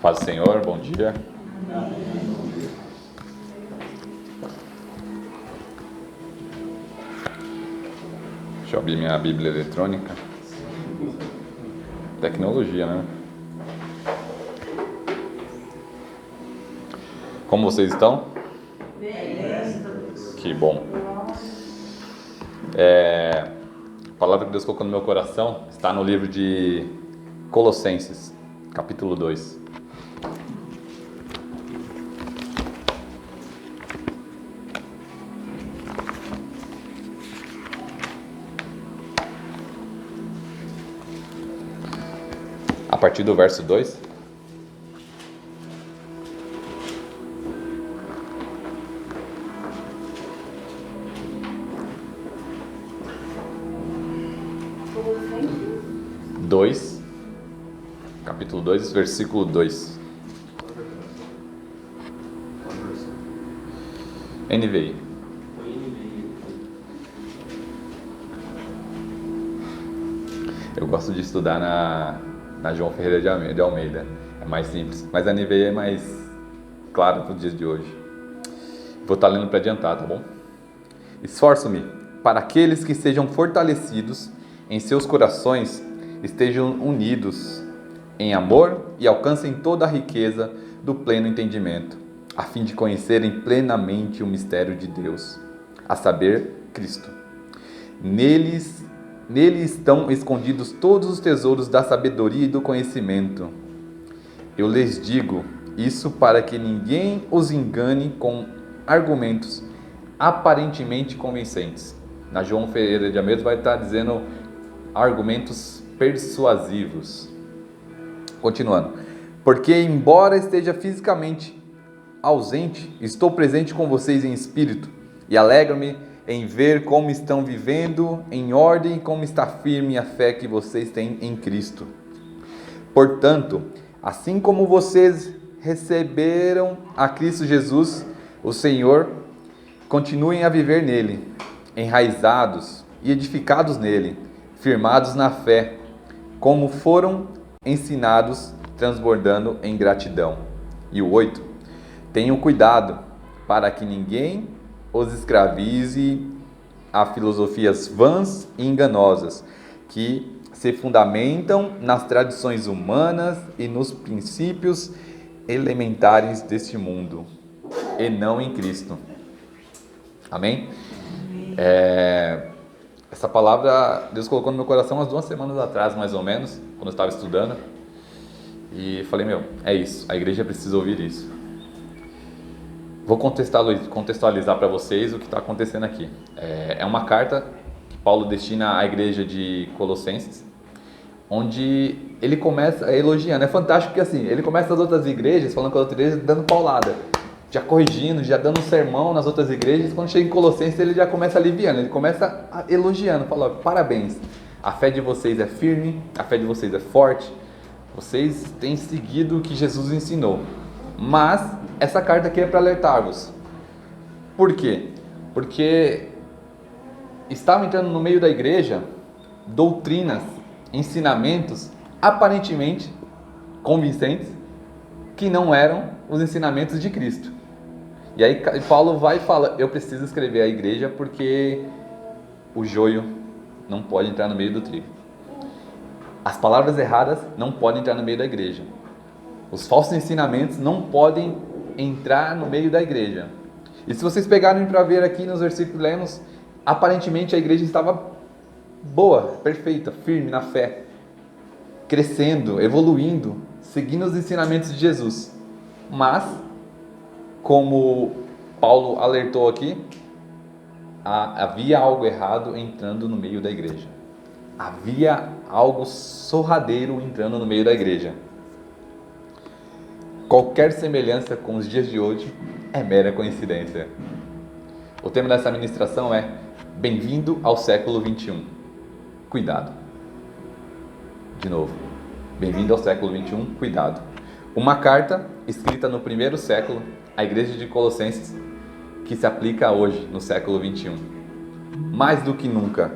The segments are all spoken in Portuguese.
Paz do Senhor, bom dia. Deixa eu abrir minha Bíblia eletrônica. Tecnologia, né? Como vocês estão? Que bom. A palavra que Deus colocou no meu coração está no livro de Colossenses, capítulo 2. A partir do verso 2. Capítulo 2, versículo 2. NVI. Eu gosto de estudar na João Ferreira de Almeida. É mais simples. Mas a NVI é mais clara para os dias de hoje. Vou estar lendo para adiantar, tá bom? Esforço-me para aqueles que sejam fortalecidos em seus corações, estejam unidos em amor e alcancem toda a riqueza do pleno entendimento, a fim de conhecerem plenamente o mistério de Deus, a saber, Cristo. Nele estão escondidos todos os tesouros da sabedoria e do conhecimento. Eu lhes digo isso para que ninguém os engane com argumentos aparentemente convincentes. Na João Ferreira de Almeida vai estar dizendo argumentos persuasivos. Continuando. Porque embora esteja fisicamente ausente, estou presente com vocês em espírito e alegro-me em ver como estão vivendo em ordem e como está firme a fé que vocês têm em Cristo. Portanto, assim como vocês receberam a Cristo Jesus, o Senhor, continuem a viver nele, enraizados e edificados nele, firmados na fé, como foram ensinados, transbordando em gratidão. E o 8. Tenham cuidado para que ninguém os escravize a filosofias vãs e enganosas, que se fundamentam nas tradições humanas e nos princípios elementares deste mundo, e não em Cristo. Amém? Essa palavra Deus colocou no meu coração umas 2 semanas atrás, mais ou menos, quando eu estava estudando. E falei, é isso, a igreja precisa ouvir isso. Vou contextualizar para vocês o que está acontecendo aqui. É uma carta que Paulo destina à igreja de Colossenses, onde ele começa elogiando. É fantástico porque assim, ele começa as outras igrejas, falando com as outras igrejas, dando paulada, já corrigindo, já dando um sermão nas outras igrejas. Quando chega em Colossenses, ele já começa aliviando, ele começa elogiando, falando, parabéns, a fé de vocês é firme, a fé de vocês é forte, vocês têm seguido o que Jesus ensinou. Mas essa carta aqui é para alertar-vos. Por quê? Porque estavam entrando no meio da igreja doutrinas, ensinamentos aparentemente convincentes, que não eram os ensinamentos de Cristo. E aí Paulo vai e fala, eu preciso escrever à igreja porque o joio não pode entrar no meio do trigo. As palavras erradas não podem entrar no meio da igreja. Os falsos ensinamentos não podem entrar no meio da igreja. E se vocês pegarem para ver aqui nos versículos que lemos, aparentemente a igreja estava boa, perfeita, firme na fé, crescendo, evoluindo, seguindo os ensinamentos de Jesus. Mas, como Paulo alertou aqui, havia algo errado entrando no meio da igreja. Havia algo sorradeiro entrando no meio da igreja. Qualquer semelhança com os dias de hoje é mera coincidência. O tema dessa ministração é Bem-vindo ao século 21. Cuidado. De novo. Bem-vindo ao século 21. Cuidado. Uma carta escrita no primeiro século, à igreja de Colossenses, que se aplica hoje, no século 21. Mais do que nunca,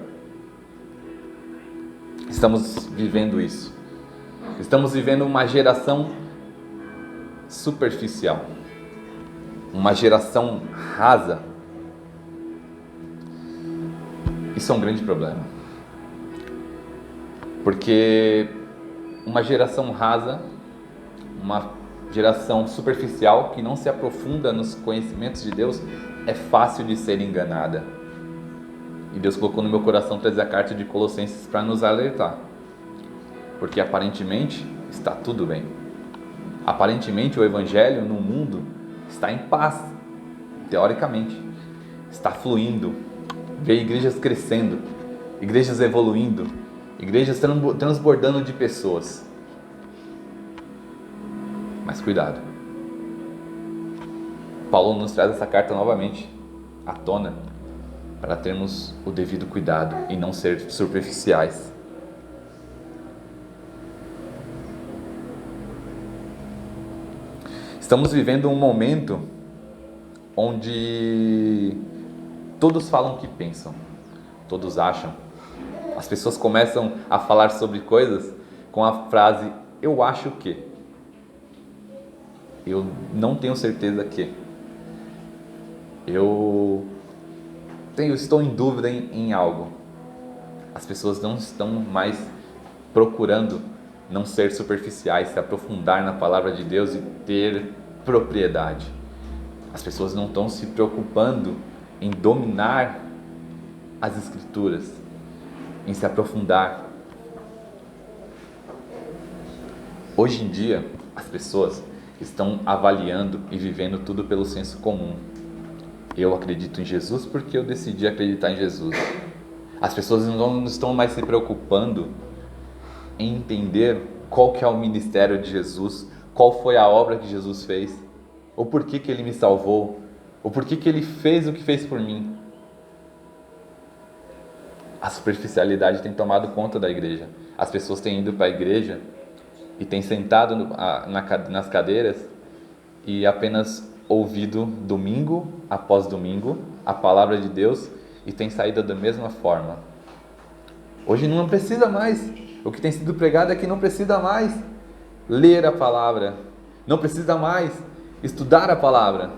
estamos vivendo isso. Estamos vivendo uma geração superficial, uma geração rasa. Isso é um grande problema, porque uma geração rasa, uma geração superficial que não se aprofunda nos conhecimentos de Deus, é fácil de ser enganada. E Deus colocou no meu coração trazer a carta de Colossenses para nos alertar, porque aparentemente está tudo bem. Aparentemente o evangelho no mundo está em paz, teoricamente, está fluindo, vê igrejas crescendo, igrejas evoluindo, igrejas transbordando de pessoas. Mas cuidado, Paulo nos traz essa carta novamente à tona para termos o devido cuidado e não ser superficiais. Estamos vivendo um momento onde todos falam o que pensam, todos acham. As pessoas começam a falar sobre coisas com a frase, eu acho que, eu não tenho certeza que, estou em dúvida em algo. As pessoas não estão mais procurando não ser superficiais, se aprofundar na palavra de Deus e ter propriedade. As pessoas não estão se preocupando em dominar as Escrituras, em se aprofundar. Hoje em dia, as pessoas estão avaliando e vivendo tudo pelo senso comum. Eu acredito em Jesus porque eu decidi acreditar em Jesus. As pessoas não estão mais se preocupando em entender qual que é o ministério de Jesus, qual foi a obra que Jesus fez, ou por que Ele me salvou, ou por que Ele fez o que fez por mim. A superficialidade tem tomado conta da igreja. As pessoas têm ido para a igreja e têm sentado nas cadeiras e apenas ouvido domingo após domingo a palavra de Deus e têm saído da mesma forma. Hoje não precisa mais. O que tem sido pregado é que não precisa mais ler a palavra, não precisa mais estudar a palavra.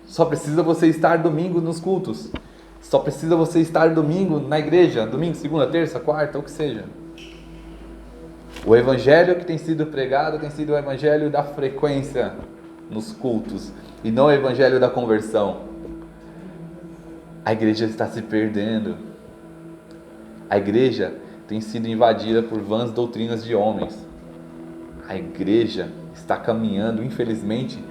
Só precisa você estar domingo nos cultos. Só precisa você estar domingo na igreja, domingo, segunda, terça, quarta, ou que seja. O evangelho que tem sido pregado tem sido o evangelho da frequência nos cultos e não o evangelho da conversão. A igreja está se perdendo. A igreja tem sido invadida por vãs doutrinas de homens. A igreja está caminhando, infelizmente,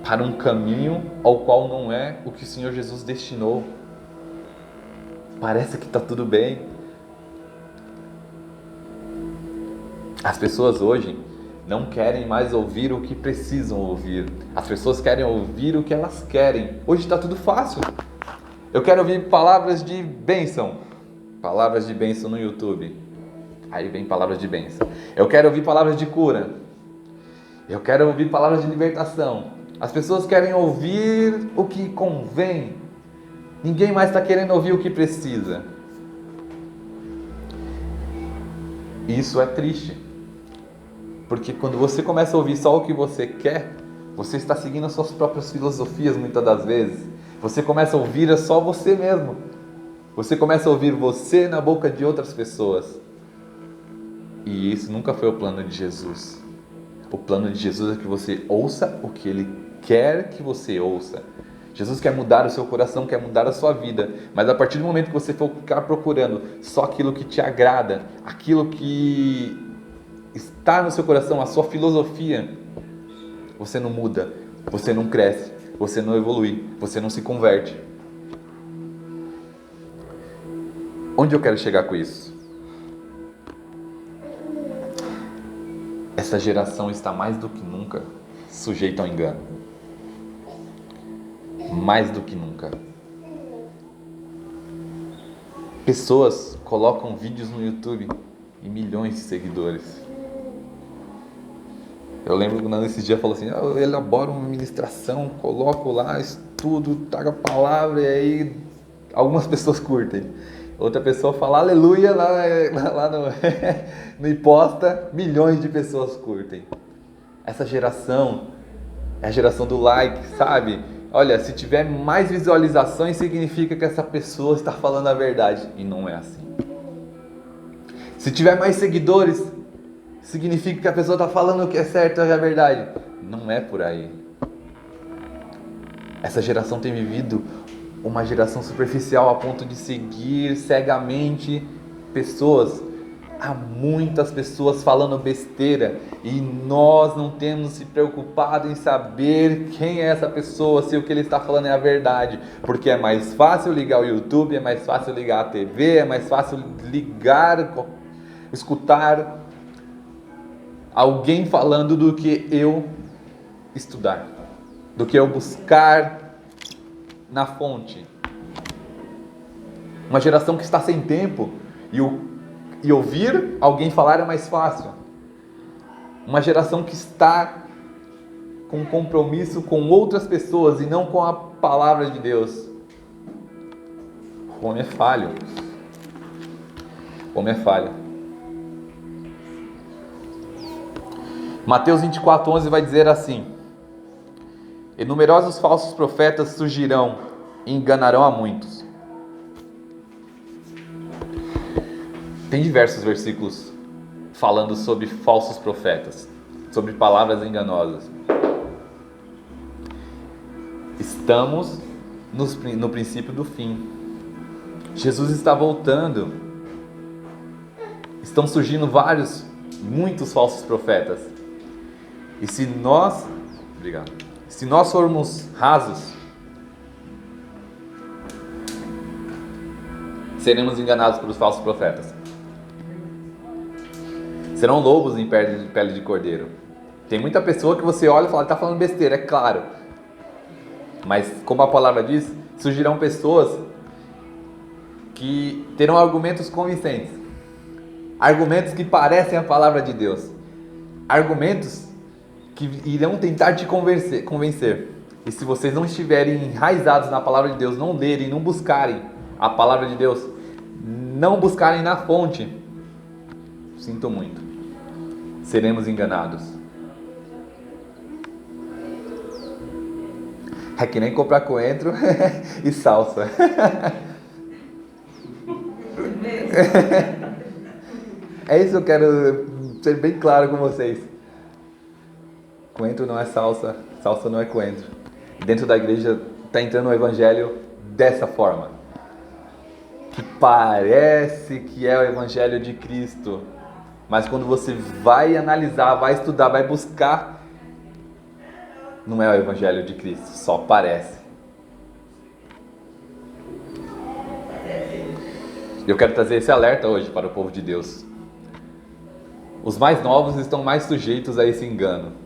para um caminho ao qual não é o que o Senhor Jesus destinou. Parece que está tudo bem. As pessoas hoje não querem mais ouvir o que precisam ouvir. As pessoas querem ouvir o que elas querem. Hoje está tudo fácil. Eu quero ouvir palavras de bênção. Palavras de bênção no YouTube. Aí vem palavras de bênção. Eu quero ouvir palavras de cura. Eu quero ouvir palavras de libertação. As pessoas querem ouvir o que convém. Ninguém mais está querendo ouvir o que precisa. Isso é triste. Porque quando você começa a ouvir só o que você quer, você está seguindo as suas próprias filosofias muitas das vezes. Você começa a ouvir só você mesmo. Você começa a ouvir você na boca de outras pessoas. E isso nunca foi o plano de Jesus. O plano de Jesus é que você ouça o que Ele quer que você ouça. Jesus quer mudar o seu coração, quer mudar a sua vida. Mas a partir do momento que você for ficar procurando só aquilo que te agrada, aquilo que está no seu coração, a sua filosofia, você não muda, você não cresce, você não evolui, você não se converte. Onde eu quero chegar com isso? Essa geração está mais do que nunca sujeita ao engano. Mais do que nunca. Pessoas colocam vídeos no YouTube e milhões de seguidores. Eu lembro que nesse dia falou assim, eu elaboro uma ministração, coloco lá, estudo, trago a palavra e aí algumas pessoas curtem. Outra pessoa fala aleluia lá no, no e posta, milhões de pessoas curtem. Essa geração é a geração do like, sabe? Olha, se tiver mais visualizações, significa que essa pessoa está falando a verdade. E não é assim. Se tiver mais seguidores, significa que a pessoa está falando o que é certo e é a verdade. Não é por aí. Essa geração tem vivido uma geração superficial a ponto de seguir cegamente pessoas. Há muitas pessoas falando besteira e nós não temos se preocupado em saber quem é essa pessoa, se o que ele está falando é a verdade, porque é mais fácil ligar o YouTube, é mais fácil ligar a TV, é mais fácil escutar alguém falando do que eu estudar, do que eu buscar na fonte. Uma geração que está sem tempo e ouvir alguém falar é mais fácil. Uma geração que está com compromisso com outras pessoas e não com a palavra de Deus. O homem é falho. O homem é falho. Mateus 24:11 vai dizer assim: e numerosos falsos profetas surgirão e enganarão a muitos. Tem diversos versículos falando sobre falsos profetas, sobre palavras enganosas. Estamos no princípio do fim. Jesus está voltando. Estão surgindo muitos falsos profetas. E se nós formos rasos, seremos enganados pelos falsos profetas. Serão lobos em pele de cordeiro. Tem muita pessoa que você olha e fala, está falando besteira, é claro. Mas como a palavra diz, surgirão pessoas que terão argumentos convincentes. Argumentos que parecem a palavra de Deus. Argumentos que irão tentar te convencer. E se vocês não estiverem enraizados na palavra de Deus, não lerem, não buscarem a palavra de Deus, não buscarem na fonte, sinto muito, seremos enganados. É que nem comprar coentro e salsa. É isso que eu quero ser bem claro com vocês. Coentro não é salsa, salsa não é coentro. Dentro da igreja está entrando o evangelho dessa forma, que parece que é o evangelho de Cristo, mas quando você vai analisar, vai estudar, vai buscar, não é o evangelho de Cristo, só parece. Eu quero trazer esse alerta hoje para o povo de Deus. Os mais novos estão mais sujeitos a esse engano.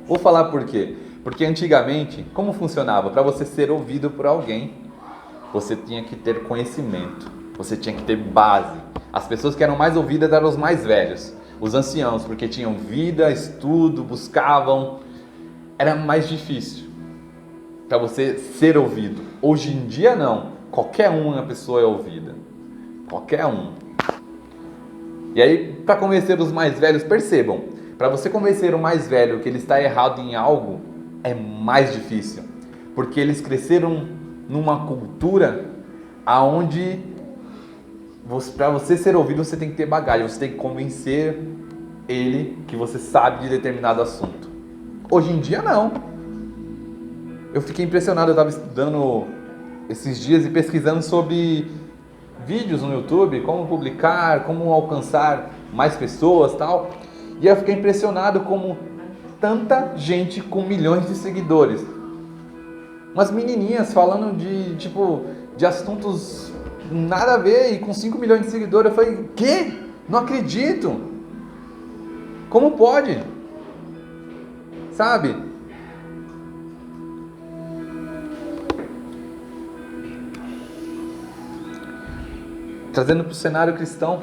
Vou falar por quê? Porque antigamente, como funcionava? Para você ser ouvido por alguém, você tinha que ter conhecimento, você tinha que ter base. As pessoas que eram mais ouvidas eram os mais velhos, os anciãos, porque tinham vida, estudo, buscavam. Era mais difícil para você ser ouvido. Hoje em dia não, qualquer uma pessoa é ouvida, qualquer um. E aí, para convencer os mais velhos, percebam, para você convencer o mais velho que ele está errado em algo, é mais difícil, porque eles cresceram numa cultura aonde para você ser ouvido você tem que ter bagagem, você tem que convencer ele que você sabe de determinado assunto. Hoje em dia não. Eu fiquei impressionado, eu estava estudando esses dias e pesquisando sobre vídeos no YouTube, como publicar, como alcançar mais pessoas e tal. E eu fiquei impressionado como tanta gente com milhões de seguidores. Umas menininhas falando de assuntos nada a ver e com 5 milhões de seguidores. Eu falei, quê? Não acredito. Como pode? Sabe? Trazendo para o cenário cristão.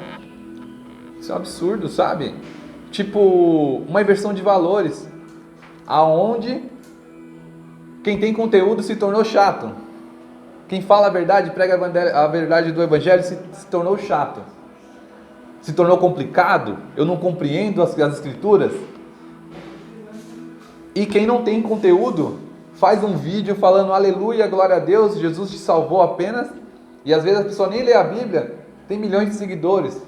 Isso é um absurdo, sabe? Tipo, uma inversão de valores, aonde quem tem conteúdo se tornou chato. Quem fala a verdade, prega a verdade do evangelho se tornou chato. Se tornou complicado, eu não compreendo as escrituras. E quem não tem conteúdo, faz um vídeo falando aleluia, glória a Deus, Jesus te salvou apenas. E às vezes a pessoa nem lê a Bíblia, tem milhões de seguidores.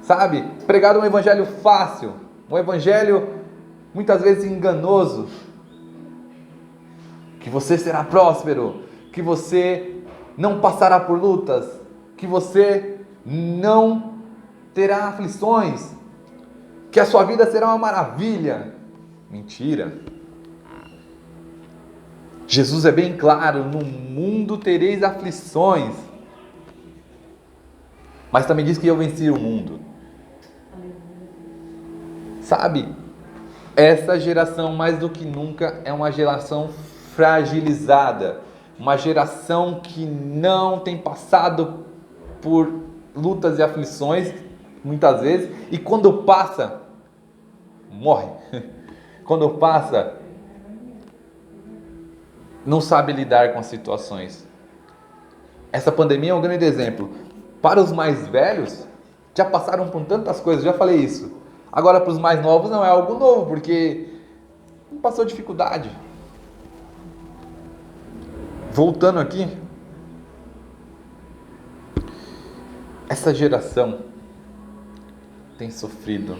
Sabe? Pregar um evangelho fácil, um evangelho muitas vezes enganoso. Que você será próspero, que você não passará por lutas, que você não terá aflições, que a sua vida será uma maravilha. Mentira. Jesus é bem claro: no mundo tereis aflições, mas também diz que eu venci o mundo. Sabe, essa geração mais do que nunca é uma geração fragilizada, uma geração que não tem passado por lutas e aflições, muitas vezes, e quando passa, morre. Quando passa, não sabe lidar com as situações. Essa pandemia é um grande exemplo. Para os mais velhos, já passaram por tantas coisas, já falei isso. Agora para os mais novos não é algo novo, porque não passou dificuldade. Voltando aqui, essa geração tem sofrido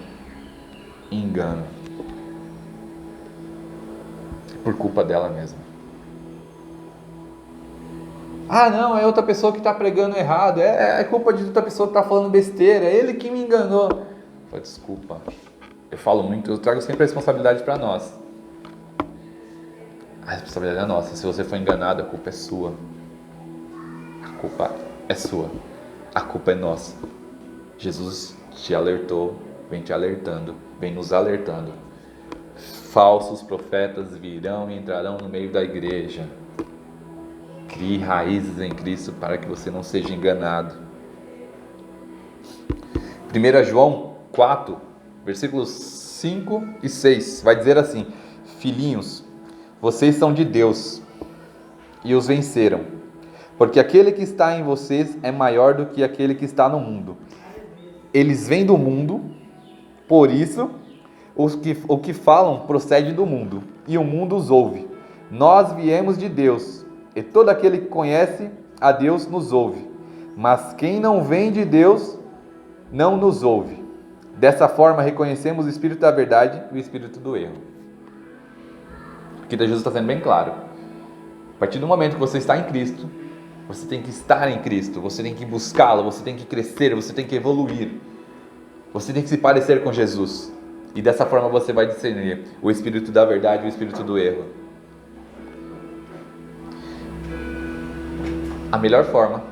engano por culpa dela mesma. Ah, não, é outra pessoa que está pregando errado, é culpa de outra pessoa que está falando besteira, é ele que me enganou. Desculpa, eu falo muito, eu trago sempre a responsabilidade para nós. A responsabilidade é nossa. Se você foi enganado, a culpa é sua. A culpa é sua. A culpa é nossa. Jesus te alertou, vem te alertando, vem nos alertando. Falsos profetas virão e entrarão no meio da igreja. Crie raízes em Cristo para que você não seja enganado. 1 João 4, versículos 5 e 6, vai dizer assim: filhinhos, vocês são de Deus e os venceram, porque aquele que está em vocês é maior do que aquele que está no mundo. Eles vêm do mundo, por isso o que falam procede do mundo, e o mundo os ouve. Nós viemos de Deus, e todo aquele que conhece a Deus nos ouve. Mas quem não vem de Deus não nos ouve. Dessa forma reconhecemos o espírito da verdade e o espírito do erro. Aqui Jesus está sendo bem claro. A partir do momento que você está em Cristo, você tem que estar em Cristo, você tem que buscá-lo, você tem que crescer, você tem que evoluir. Você tem que se parecer com Jesus. E dessa forma você vai discernir o espírito da verdade e o espírito do erro. A melhor forma,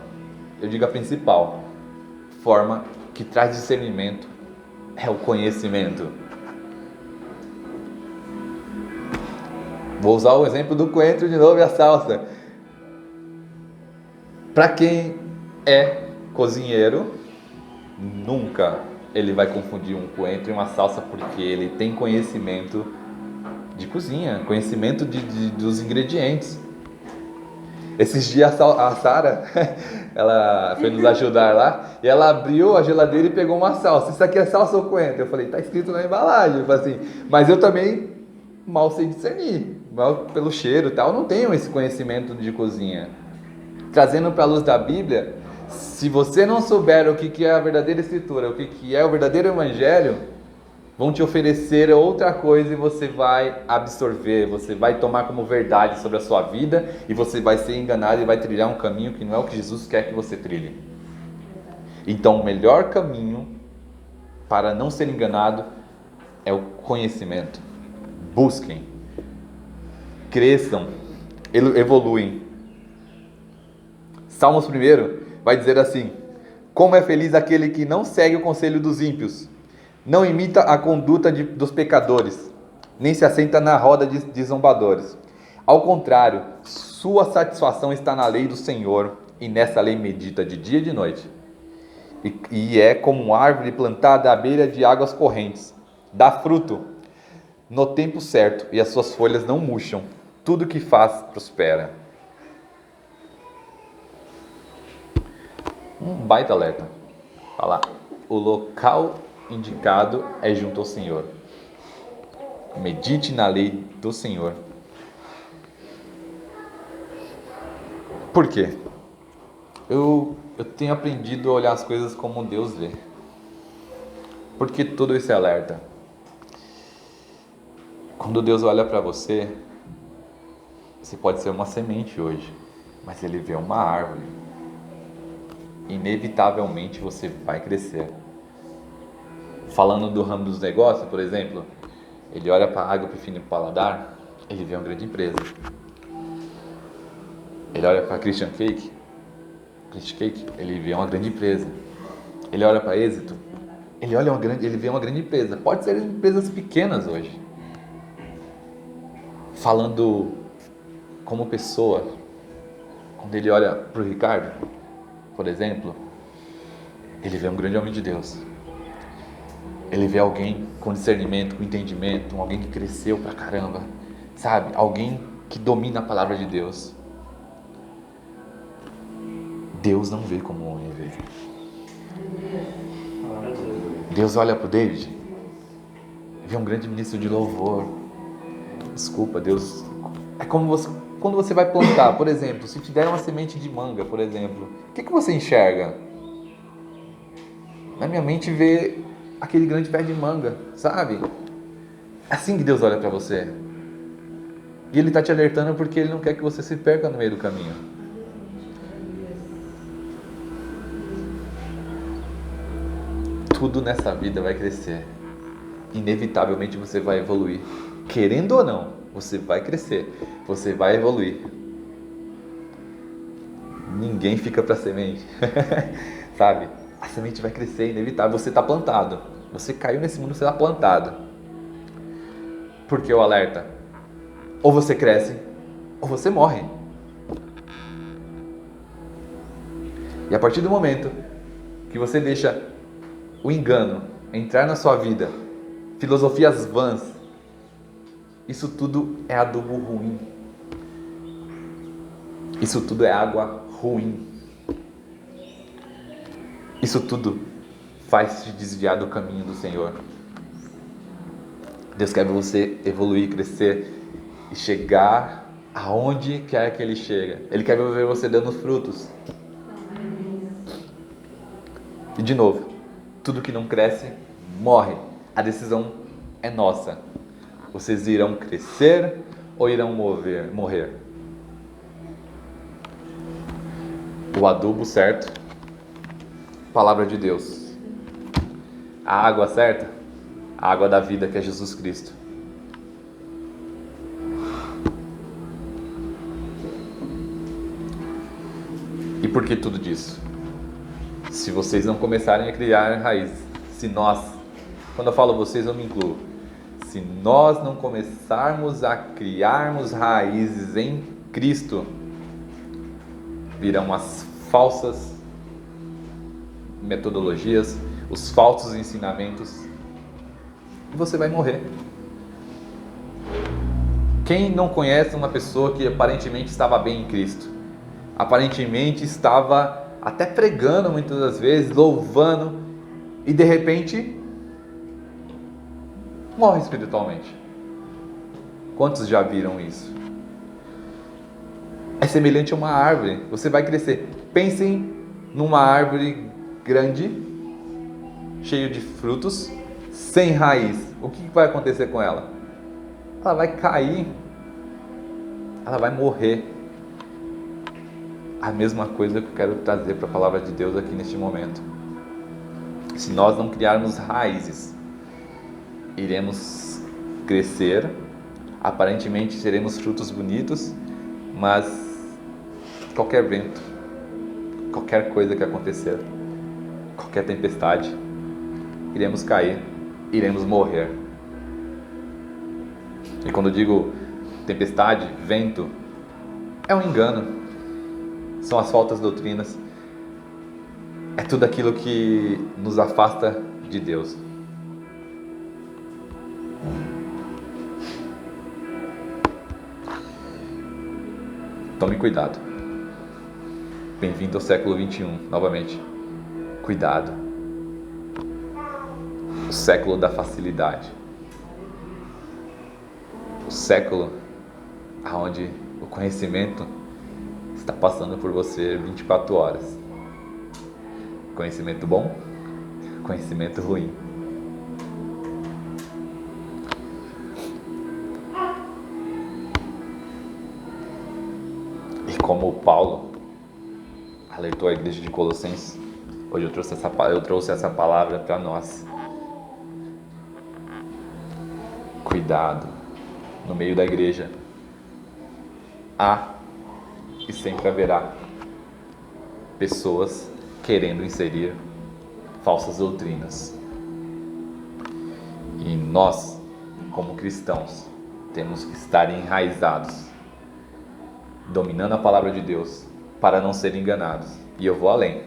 eu digo a principal forma que traz discernimento é o conhecimento. Vou usar o exemplo do coentro de novo e a salsa. Para quem é cozinheiro, nunca ele vai confundir um coentro e uma salsa, porque ele tem conhecimento de cozinha, conhecimento dos ingredientes. Esses dias a Sara, ela foi nos ajudar lá, e ela abriu a geladeira e pegou uma salsa. Isso aqui é salsa ou coentro? Eu falei, tá escrito na embalagem. Eu falei assim, mas eu também mal sei discernir, mal pelo cheiro e tal, não tenho esse conhecimento de cozinha. Trazendo para a luz da Bíblia, se você não souber o que é a verdadeira escritura, o que é o verdadeiro evangelho, vão te oferecer outra coisa e você vai absorver, você vai tomar como verdade sobre a sua vida e você vai ser enganado e vai trilhar um caminho que não é o que Jesus quer que você trilhe. Então o melhor caminho para não ser enganado é o conhecimento. Busquem, cresçam, evoluem. Salmos 1 vai dizer assim: como é feliz aquele que não segue o conselho dos ímpios, não imita a conduta dos pecadores, nem se assenta na roda de zombadores. Ao contrário, sua satisfação está na lei do Senhor, e nessa lei medita de dia e de noite. E é como uma árvore plantada à beira de águas correntes, dá fruto no tempo certo, e as suas folhas não murcham. Tudo que faz prospera. Um baita alerta. Olha lá. O local indicado é junto ao Senhor. Medite na lei do Senhor. Por quê? Eu tenho aprendido a olhar as coisas como Deus vê. Por que todo esse alerta? Quando Deus olha para você, você pode ser uma semente hoje, mas Ele vê uma árvore. Inevitavelmente você vai crescer. Falando do ramo dos negócios, por exemplo, Ele olha para a água para o fino paladar, Ele vê uma grande empresa. Ele olha para Christian Cake, Ele vê uma grande empresa. Ele olha para Êxito, Ele vê uma grande empresa. Pode ser empresas pequenas hoje. Falando como pessoa, quando ele olha para o Ricardo, por exemplo, ele vê um grande homem de Deus. Ele vê alguém com discernimento, com entendimento, alguém que cresceu pra caramba, sabe? Alguém que domina a palavra de Deus. Deus não vê como o homem vê. Deus olha para o David, vê um grande ministro de louvor. Desculpa, Deus. É como quando você vai plantar, por exemplo, se te der uma semente de manga, por exemplo, o que você enxerga? Na minha mente vê aquele grande pé de manga, sabe? É assim que Deus olha para você. E Ele está te alertando porque Ele não quer que você se perca no meio do caminho. Tudo nessa vida vai crescer. Inevitavelmente você vai evoluir. Querendo ou não, você vai crescer. Você vai evoluir. Ninguém fica para semente. Sabe? A semente vai crescer, inevitável. Você está plantado. Você caiu nesse mundo, você está plantado. Por que o alerta? Ou você cresce, ou você morre. E a partir do momento que você deixa o engano entrar na sua vida, filosofias vãs, isso tudo é adubo ruim. Isso tudo é água ruim. Isso tudo faz te desviar do caminho do Senhor. Deus quer ver você evoluir, crescer e chegar aonde quer que Ele chegue. Ele quer ver você dando frutos. E de novo, tudo que não cresce, morre. A decisão é nossa. Vocês irão crescer ou irão morrer? O adubo certo, palavra de Deus. A água certa, a água da vida, que é Jesus Cristo. E por que tudo disso? Se vocês não começarem a criar raízes, se nós, quando eu falo vocês, eu me incluo, se nós não começarmos a criarmos raízes em Cristo, virão as falsas metodologias, os falsos ensinamentos, e você vai morrer. Quem não conhece uma pessoa que aparentemente estava bem em Cristo? Aparentemente estava até pregando muitas das vezes, louvando, e de repente morre espiritualmente. Quantos já viram isso? É semelhante a uma árvore. Você vai crescer. Pensem numa árvore grande, cheia de frutos, sem raiz. O que vai acontecer com ela? Ela vai cair. Ela vai morrer. A mesma coisa que eu quero trazer para a palavra de Deus aqui neste momento. Se nós não criarmos raízes, iremos crescer, aparentemente teremos frutos bonitos, mas qualquer vento, qualquer coisa que acontecer, qualquer tempestade, iremos cair, iremos morrer. E quando eu digo tempestade, vento, é um engano. São as falsas doutrinas. É tudo aquilo que nos afasta de Deus. Tome cuidado. Bem-vindo ao século 21, novamente. Cuidado. O século da facilidade. o século onde o conhecimento está passando por você 24 horas. Conhecimento bom, conhecimento ruim. E como Paulo alertou a igreja de Colossenses, hoje eu trouxe essa palavra para nós. Cuidado, no meio da igreja há e sempre haverá pessoas querendo inserir falsas doutrinas. E nós, como cristãos, temos que estar enraizados, dominando a palavra de Deus, para não ser enganados. E eu vou além.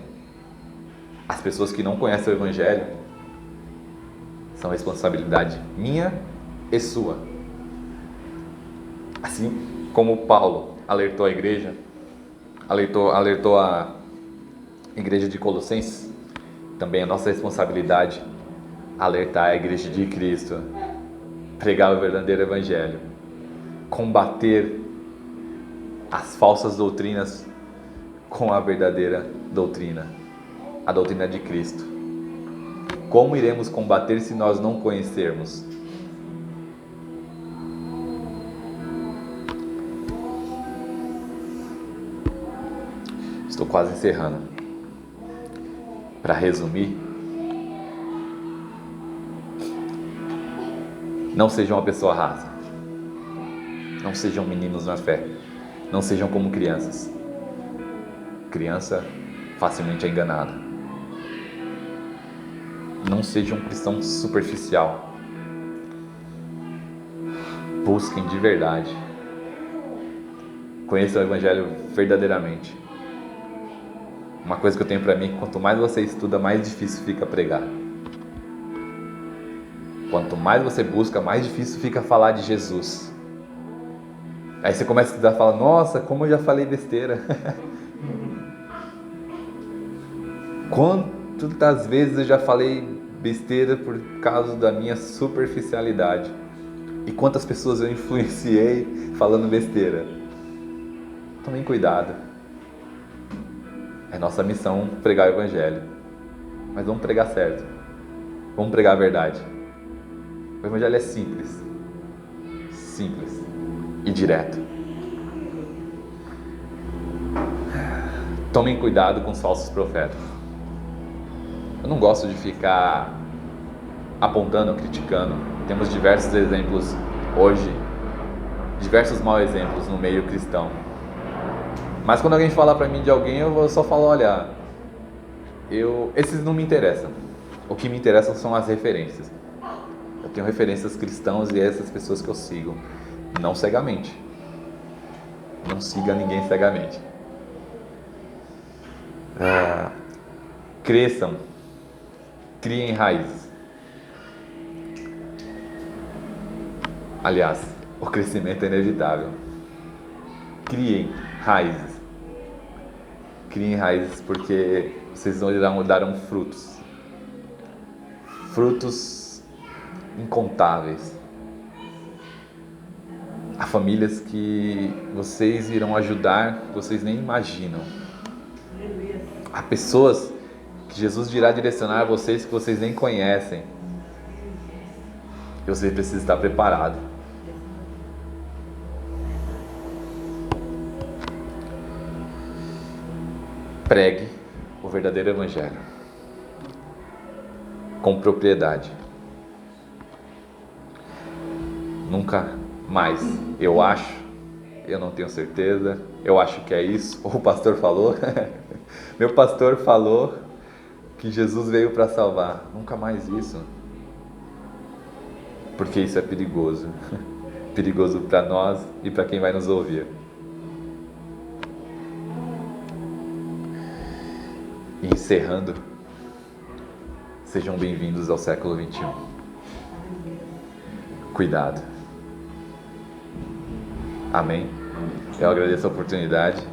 As pessoas que não conhecem o Evangelho são responsabilidade minha e sua. Assim como Paulo alertou a igreja, alertou a igreja de Colossenses, também é nossa responsabilidade alertar a igreja de Cristo, pregar o verdadeiro Evangelho, combater as falsas doutrinas com a verdadeira doutrina, a doutrina de Cristo. Como iremos combater se nós não conhecermos? Estou quase encerrando. Para resumir, não sejam uma pessoa rasa. Não sejam meninos na fé. Não sejam como crianças. Criança facilmente é enganada. Não sejam um cristão superficial. Busquem de verdade. Conheçam o Evangelho verdadeiramente. Uma coisa que eu tenho para mim, quanto mais você estuda, mais difícil fica pregar. Quanto mais você busca, mais difícil fica falar de Jesus. Aí você começa a estudar e fala, nossa, como eu já falei besteira. Quantas vezes eu já falei besteira por causa da minha superficialidade. E quantas pessoas eu influenciei falando besteira. Tomem cuidado. É nossa missão pregar o Evangelho. Mas vamos pregar certo. Vamos pregar a verdade. O Evangelho é simples. Simples. E direto. Tomem cuidado com os falsos profetas. Eu não gosto de ficar apontando, criticando. Temos diversos exemplos hoje. Diversos maus exemplos no meio cristão. Mas quando alguém falar pra mim de alguém, eu só falo, olha, esses não me interessam. O que me interessa são as referências. Eu tenho referências cristãs e essas pessoas que eu sigo. Não cegamente. Não siga ninguém cegamente. Cresçam. Criem raízes. Aliás, o crescimento é inevitável. Criem raízes. Criem raízes porque vocês darão frutos. Frutos incontáveis. Há famílias que vocês irão ajudar, que vocês nem imaginam. Há pessoas que Jesus irá direcionar vocês que vocês nem conhecem. E você precisa estar preparado. Pregue o verdadeiro Evangelho com propriedade. Nunca mais eu acho, eu não tenho certeza, eu acho que é isso, ou o pastor falou. Meu pastor falou que Jesus veio para salvar. Nunca mais isso. Porque isso é perigoso. Perigoso para nós e para quem vai nos ouvir. E encerrando, sejam bem-vindos ao século XXI. Cuidado. Amém. Eu agradeço a oportunidade.